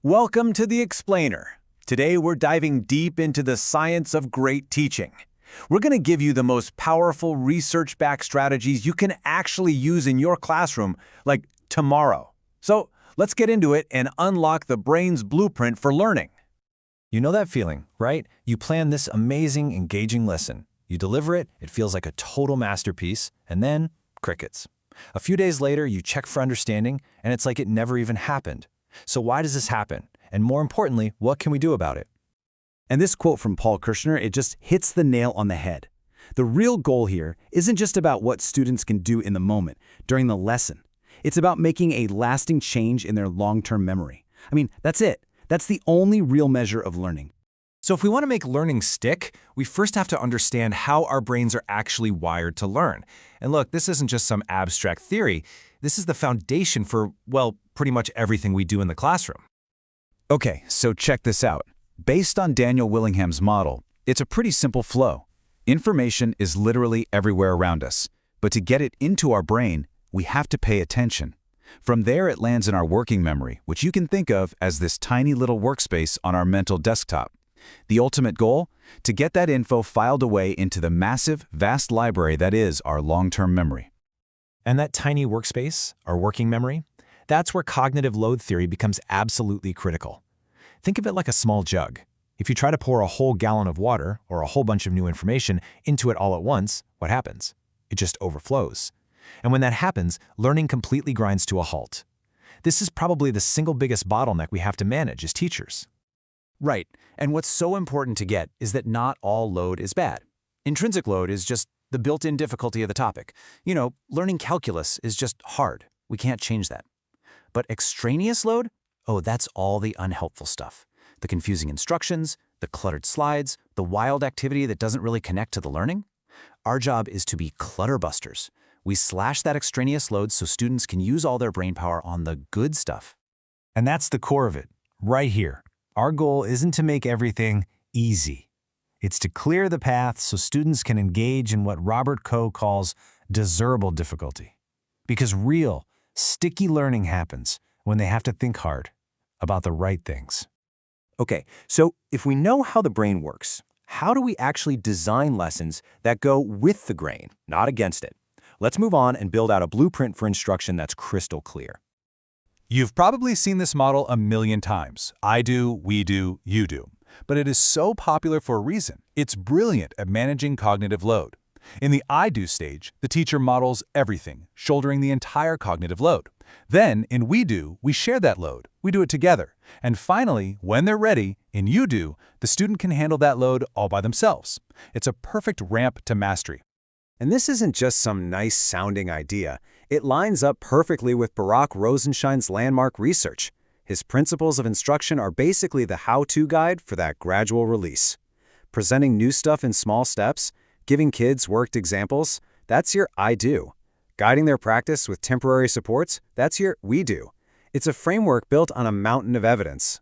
Welcome to The Explainer. Today we're diving deep into the science of great teaching. We're going to give you the most powerful research-backed strategies you can actually use in your classroom, like tomorrow. So let's get into it and unlock the brain's blueprint for learning. You know that feeling, right? You plan this amazing, engaging lesson. You deliver it, it feels like a total masterpiece, and then crickets. A few days later, you check for understanding, and it's like it never even happened. So why does this happen? And more importantly, what can we do about it? And this quote from Paul Kirshner, it just hits the nail on the head. The real goal here isn't just about what students can do in the moment, during the lesson. It's about making a lasting change in their long-term memory. I mean, that's it. That's the only real measure of learning. So if we want to make learning stick, we first have to understand how our brains are actually wired to learn. And look, this isn't just some abstract theory. This is the foundation for, well, pretty much everything we do in the classroom. Okay, so check this out. Based on Daniel Willingham's model, it's a pretty simple flow. Information is literally everywhere around us, but to get it into our brain, we have to pay attention. From there, it lands in our working memory, which you can think of as this tiny little workspace on our mental desktop. The ultimate goal? To get that info filed away into the massive, vast library that is our long-term memory. And that tiny workspace, our working memory, that's where cognitive load theory becomes absolutely critical. Think of it like a small jug. If you try to pour a whole gallon of water or a whole bunch of new information into it all at once, what happens? It just overflows. And when that happens, learning completely grinds to a halt. This is probably the single biggest bottleneck we have to manage as teachers. Right, and what's so important to get is that not all load is bad. Intrinsic load is just the built-in difficulty of the topic. You know, learning calculus is just hard. We can't change that. But extraneous load? Oh, that's all the unhelpful stuff. The confusing instructions, the cluttered slides, the wild activity that doesn't really connect to the learning. Our job is to be clutter busters. We slash that extraneous load so students can use all their brain power on the good stuff. And that's the core of it, right here. Our goal isn't to make everything easy. It's to clear the path so students can engage in what Robert Coe calls desirable difficulty. Because real, sticky learning happens when they have to think hard about the right things. Okay, so if we know how the brain works, how do we actually design lessons that go with the grain, not against it? Let's move on and build out a blueprint for instruction that's crystal clear. You've probably seen this model a million times. I do, we do, you do. But it is so popular for a reason. It's brilliant at managing cognitive load. In the I do stage, the teacher models everything, shouldering the entire cognitive load. Then, in we do, we share that load. We do it together. And finally, when they're ready, in you do, the student can handle that load all by themselves. It's a perfect ramp to mastery. And this isn't just some nice-sounding idea. It lines up perfectly with Barack Rosenshine's landmark research. His principles of instruction are basically the how-to guide for that gradual release. Presenting new stuff in small steps, giving kids worked examples, that's your I do. Guiding their practice with temporary supports, that's your we do. It's a framework built on a mountain of evidence.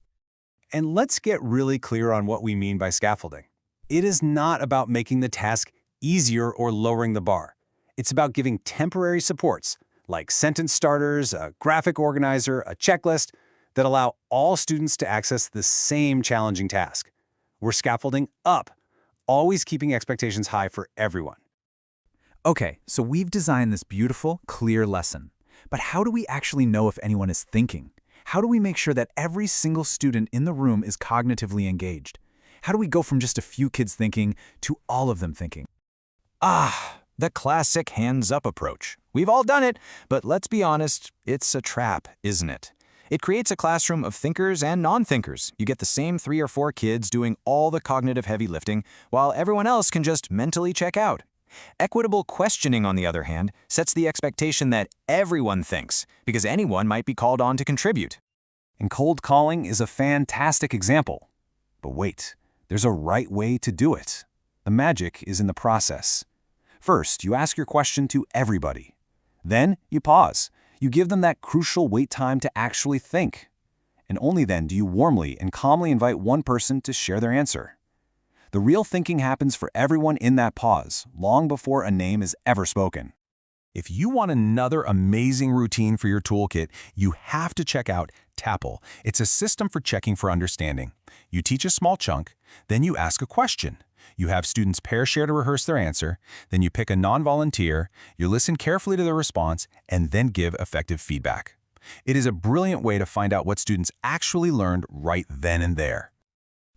And let's get really clear on what we mean by scaffolding. It is not about making the task easier or lowering the bar. It's about giving temporary supports, like sentence starters, a graphic organizer, a checklist, that allow all students to access the same challenging task. We're scaffolding up, always keeping expectations high for everyone. Okay, so we've designed this beautiful, clear lesson. But how do we actually know if anyone is thinking? How do we make sure that every single student in the room is cognitively engaged? How do we go from just a few kids thinking to all of them thinking? The classic hands-up approach. We've all done it, but let's be honest, it's a trap, isn't it? It creates a classroom of thinkers and non-thinkers. You get the same 3 or 4 kids doing all the cognitive heavy lifting, while everyone else can just mentally check out. Equitable questioning, on the other hand, sets the expectation that everyone thinks, because anyone might be called on to contribute. And cold calling is a fantastic example. But wait, there's a right way to do it. The magic is in the process. First, you ask your question to everybody. Then, you pause. You give them that crucial wait time to actually think. And only then do you warmly and calmly invite one person to share their answer. The real thinking happens for everyone in that pause, long before a name is ever spoken. If you want another amazing routine for your toolkit, you have to check out TAPL. It's a system for checking for understanding. You teach a small chunk, then you ask a question. You have students pair share to rehearse their answer, then you pick a non-volunteer, you listen carefully to their response, and then give effective feedback. It is a brilliant way to find out what students actually learned right then and there.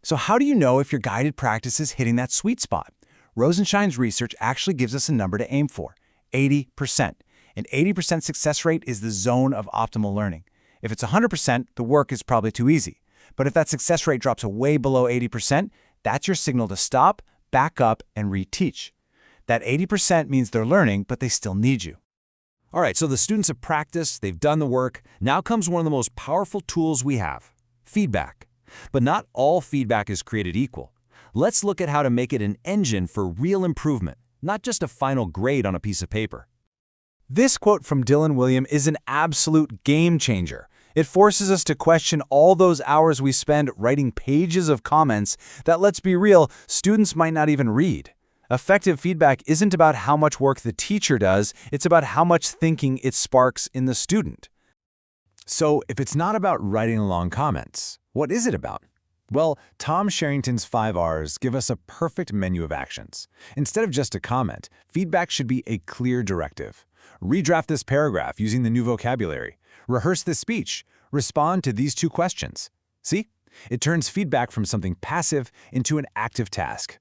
So how do you know if your guided practice is hitting that sweet spot? Rosenshine's research actually gives us a number to aim for, 80%. An 80% success rate is the zone of optimal learning. If it's 100%, the work is probably too easy. But if that success rate drops way below 80%, that's your signal to stop, back up, and reteach. That 80% means they're learning, but they still need you. All right, so the students have practiced, they've done the work. Now comes one of the most powerful tools we have, feedback. But not all feedback is created equal. Let's look at how to make it an engine for real improvement, not just a final grade on a piece of paper. This quote from Dylan William is an absolute game changer. It forces us to question all those hours we spend writing pages of comments that, let's be real, students might not even read. Effective feedback isn't about how much work the teacher does, it's about how much thinking it sparks in the student. So if it's not about writing long comments, what is it about? Well, Tom Sherrington's 5 R's give us a perfect menu of actions. Instead of just a comment, feedback should be a clear directive. Redraft this paragraph using the new vocabulary. Rehearse this speech. Respond to these 2 questions. See? It turns feedback from something passive into an active task.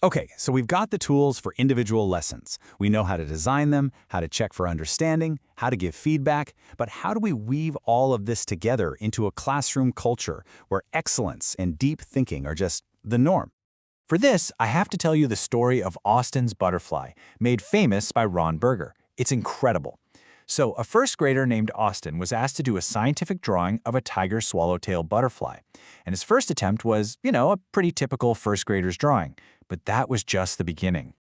Okay, so we've got the tools for individual lessons. We know how to design them, how to check for understanding, how to give feedback, but how do we weave all of this together into a classroom culture where excellence and deep thinking are just the norm? For this, I have to tell you the story of Austin's butterfly, made famous by Ron Berger. It's incredible. So, a first grader named Austin was asked to do a scientific drawing of a tiger swallowtail butterfly. And his first attempt was, a pretty typical first grader's drawing. But that was just the beginning.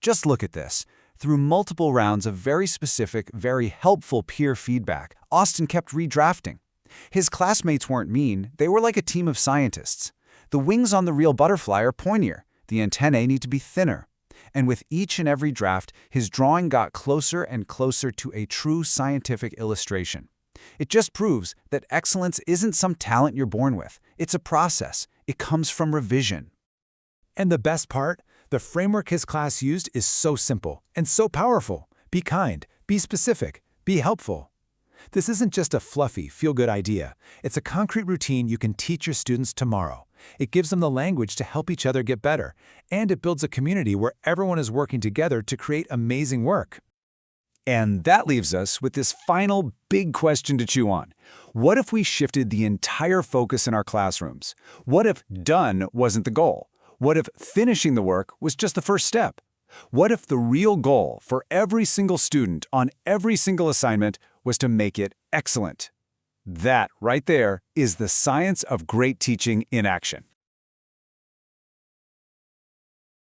Just look at this. Through multiple rounds of very specific, very helpful peer feedback, Austin kept redrafting. His classmates weren't mean, they were like a team of scientists. The wings on the real butterfly are pointier, the antennae need to be thinner. And with each and every draft, his drawing got closer and closer to a true scientific illustration. It just proves that excellence isn't some talent you're born with. It's a process. It comes from revision. And the best part? The framework his class used is so simple and so powerful. Be kind, be specific, be helpful. This isn't just a fluffy, feel-good idea. It's a concrete routine you can teach your students tomorrow. It gives them the language to help each other get better, and it builds a community where everyone is working together to create amazing work. And that leaves us with this final big question to chew on. What if we shifted the entire focus in our classrooms? What if done wasn't the goal? What if finishing the work was just the first step? What if the real goal for every single student on every single assignment was to make it excellent? That right there is the science of great teaching in action.